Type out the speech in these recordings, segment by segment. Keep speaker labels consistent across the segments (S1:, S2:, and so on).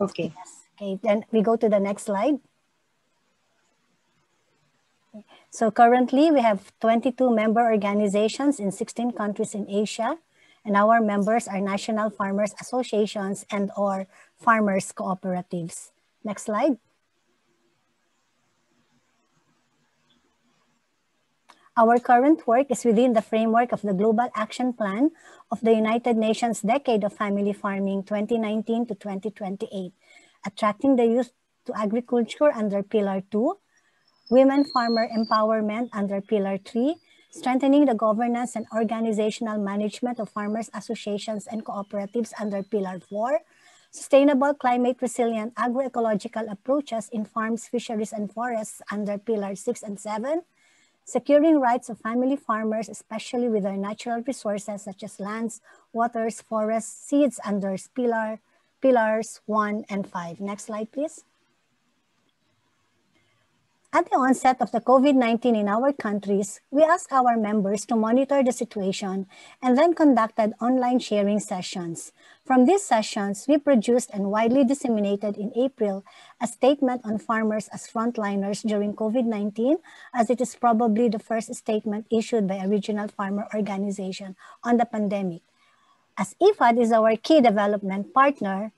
S1: Okay.
S2: Yes. Okay, then we go to the next slide. So currently we have 22 member organizations in 16 countries in Asia, and our members are national farmers associations and or farmers cooperatives. Next slide. Our current work is within the framework of the Global Action Plan of the United Nations Decade of Family Farming 2019 to 2028, attracting the youth to agriculture under Pillar 2, Women Farmer Empowerment under Pillar 3, strengthening the governance and organizational management of farmers associations and cooperatives under Pillar 4, sustainable climate resilient agroecological approaches in farms, fisheries, and forests under Pillar 6 and 7, securing rights of family farmers, especially with their natural resources such as lands, waters, forests, seeds under pillars 1 and 5. Next slide, please. At the onset of the COVID-19 in our countries, we asked our members to monitor the situation and then conducted online sharing sessions. From these sessions, we produced and widely disseminated in April a statement on farmers as frontliners during COVID-19, as it is probably the first statement issued by a regional farmer organization on the pandemic. As IFAD is our key development partner,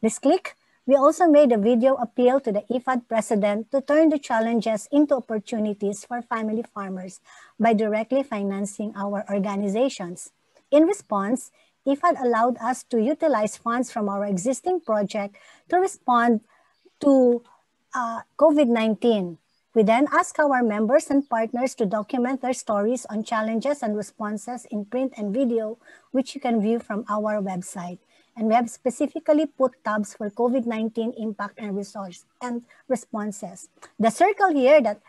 S2: please click. We also made a video appeal to the IFAD president to turn the challenges into opportunities for family farmers by directly financing our organizations. In response, IFAD allowed us to utilize funds from our existing project to respond to COVID-19. We then asked our members and partners to document their stories on challenges and responses in print and video, which you can view from our website. And we have specifically put tabs for COVID-19 impact and resource and responses. The circle here that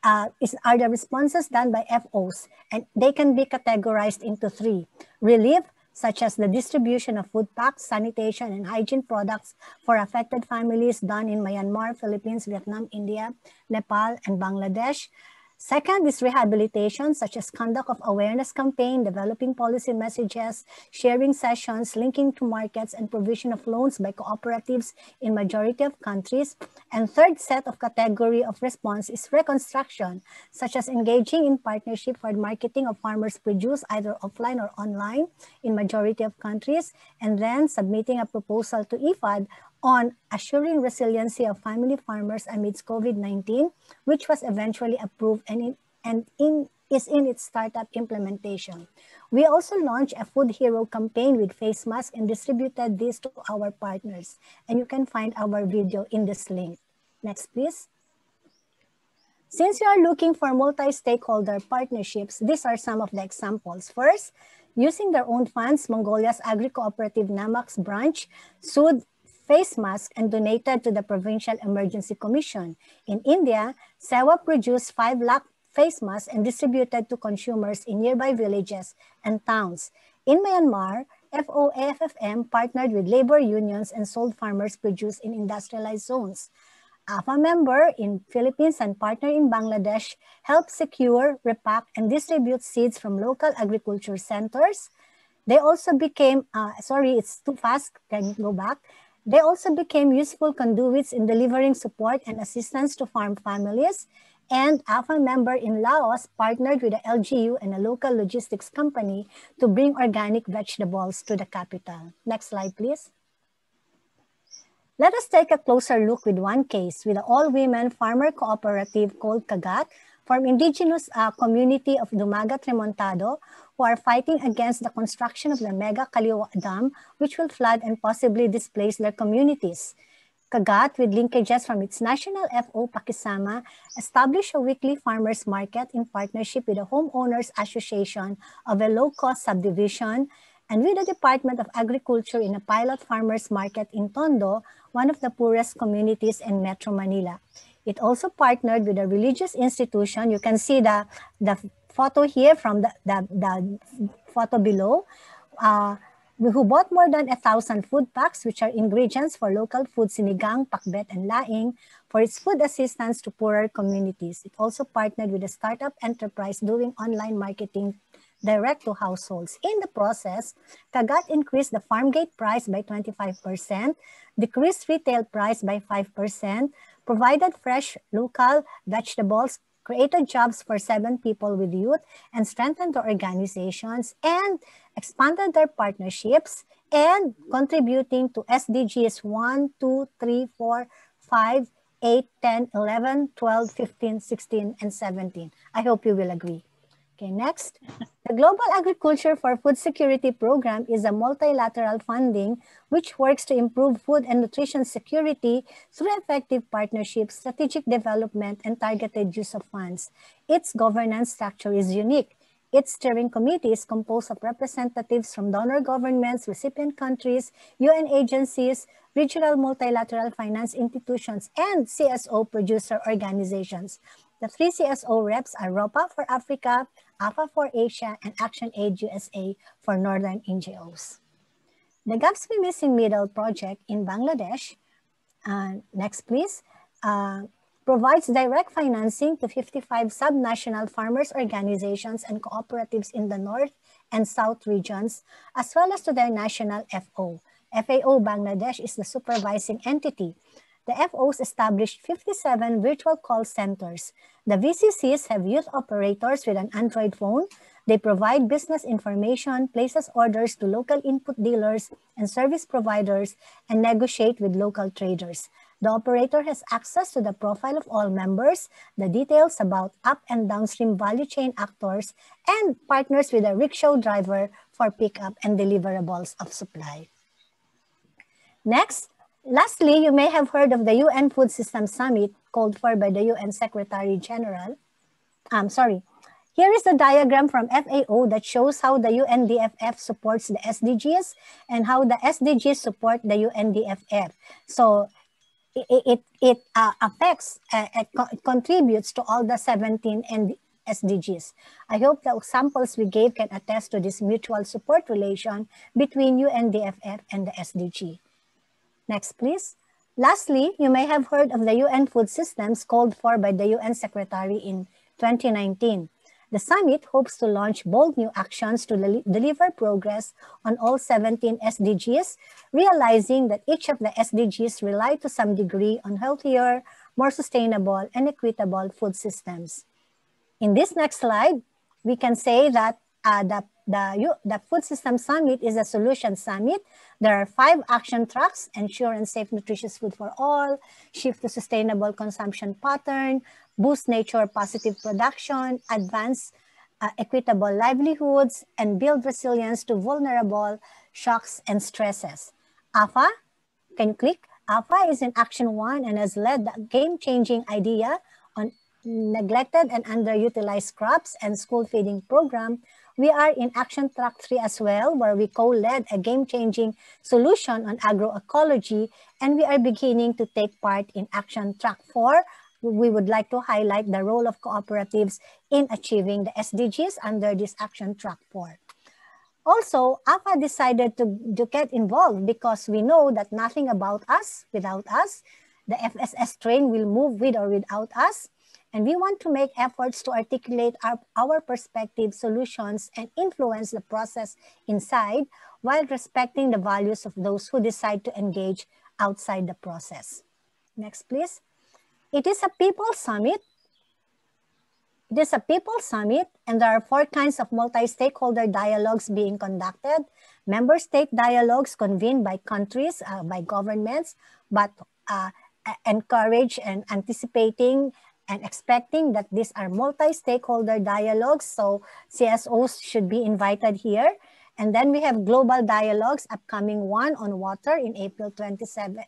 S2: are the responses done by FOs, and they can be categorized into 3. Relief, such as the distribution of food packs, sanitation, and hygiene products for affected families done in Myanmar, Philippines, Vietnam, India, Nepal, and Bangladesh. Second is rehabilitation, such as conduct of awareness campaign, developing policy messages, sharing sessions, linking to markets, and provision of loans by cooperatives in majority of countries. And third set of category of response is reconstruction, such as engaging in partnership for marketing of farmers' produce, either offline or online in majority of countries, and then submitting a proposal to IFAD on assuring resiliency of family farmers amidst COVID-19, which was eventually approved and is in its startup implementation. We also launched a Food Hero campaign with face masks and distributed this to our partners. And you can find our video in this link. Next, please. Since you are looking for multi-stakeholder partnerships, these are some of the examples. First, using their own funds, Mongolia's Agri-Cooperative Namax branch sued face mask and donated to the Provincial Emergency Commission. In India, Sewa produced 5 lakh face masks and distributed to consumers in nearby villages and towns. In Myanmar, FOAFFM partnered with labor unions and sold farmers' produce in industrialized zones. AFA member in Philippines and partner in Bangladesh helped secure, repack, and distribute seeds from local agriculture centers. They also became, it's too fast, can you go back? They also became useful conduits in delivering support and assistance to farm families. And AFA member in Laos partnered with the LGU and a local logistics company to bring organic vegetables to the capital. Next slide, please. Let us take a closer look with one case with an all-women farmer cooperative called Kagat from indigenous community of Dumagat Remontado, who are fighting against the construction of the Mega Kaliwa Dam, which will flood and possibly displace their communities. Kagat, with linkages from its national FO Pakisama, established a weekly farmers market in partnership with the Homeowners Association of a low-cost subdivision and with the Department of Agriculture in a pilot farmers market in Tondo, one of the poorest communities in Metro Manila. It also partnered with a religious institution. You can see the photo here from the photo below, who bought more than 1,000 food packs, which are ingredients for local food sinigang, pakbet, and laing, for its food assistance to poorer communities. It also partnered with a startup enterprise doing online marketing direct to households. In the process, Kagat increased the farm gate price by 25%, decreased retail price by 5%, provided fresh local vegetables, created jobs for 7 people with youth, and strengthened the organizations, and expanded their partnerships, and contributing to SDGs 1, 2, 3, 4, 5, 8, 10, 11, 12, 15, 16, and 17. I hope you will agree. Okay, next. The Global Agriculture for Food Security Program is a multilateral funding which works to improve food and nutrition security through effective partnerships, strategic development, and targeted use of funds. Its governance structure is unique. Its steering committee is composed of representatives from donor governments, recipient countries, UN agencies, regional multilateral finance institutions, and CSO producer organizations. The 3 CSO reps are ROPA for Africa, AFA for Asia, and ActionAid USA for Northern NGOs. The Gaps We Missing Middle project in Bangladesh, next please, provides direct financing to 55 subnational farmers organizations and cooperatives in the North and South regions, as well as to their national FO. FAO Bangladesh is the supervising entity. The FOs established 57 virtual call centers. The VCCs have youth operators with an Android phone. They provide business information, places orders to local input dealers and service providers, and negotiate with local traders. The operator has access to the profile of all members, the details about up and downstream value chain actors, and partners with a rickshaw driver for pickup and deliverables of supply. Next, lastly, you may have heard of the UN Food Systems Summit called for by the UN Secretary General. Here is a diagram from FAO that shows how the UNDFF supports the SDGs and how the SDGs support the UNDFF. So it affects, it contributes to all the 17 SDGs. I hope the examples we gave can attest to this mutual support relation between UNDFF and the SDG. Next, please. Lastly, you may have heard of the UN Food Systems called for by the UN Secretary in 2019. The summit hopes to launch bold new actions to deliver progress on all 17 SDGs, realizing that each of the SDGs rely to some degree on healthier, more sustainable, and equitable food systems. In this next slide, we can say that the Food Systems Summit is a solution summit. There are 5 action tracks: ensure and safe nutritious food for all, shift to sustainable consumption pattern, boost nature positive production, advance equitable livelihoods, and build resilience to vulnerable shocks and stresses. AFA, can you click? AFA is in Action 1 and has led the game-changing idea on neglected and underutilized crops and school feeding program. We are in Action Track 3 as well, where we co-led a game-changing solution on agroecology, and we are beginning to take part in Action Track 4. We would like to highlight the role of cooperatives in achieving the SDGs under this Action Track 4. Also, AFA decided to get involved because we know that nothing about us without us. The FSS train will move with or without us. And we want to make efforts to articulate our perspective, solutions, and influence the process inside while respecting the values of those who decide to engage outside the process. Next, please. It is a people summit. It is a people summit, and there are 4 kinds of multi-stakeholder dialogues being conducted. Member state dialogues convened by countries, by governments, but encourage and anticipating and expecting that these are multi-stakeholder dialogues, so CSOs should be invited here. And then we have global dialogues, upcoming one on water in April 27.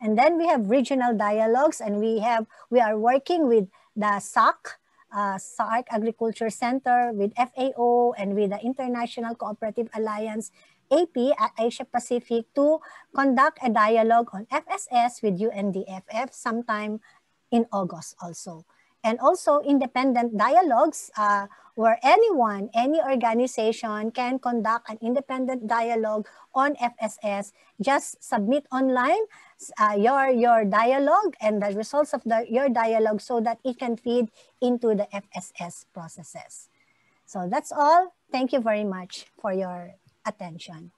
S2: And then we have regional dialogues, and we are working with the SAC Agriculture Center, with FAO, and with the International Cooperative Alliance, AP, at Asia Pacific, to conduct a dialogue on FSS with UNDFF sometime in August also. and also independent dialogues where anyone, any organization can conduct an independent dialogue on FSS. Just submit online your dialogue and the results of your dialogue so that it can feed into the FSS processes. So that's all. Thank you very much for your attention.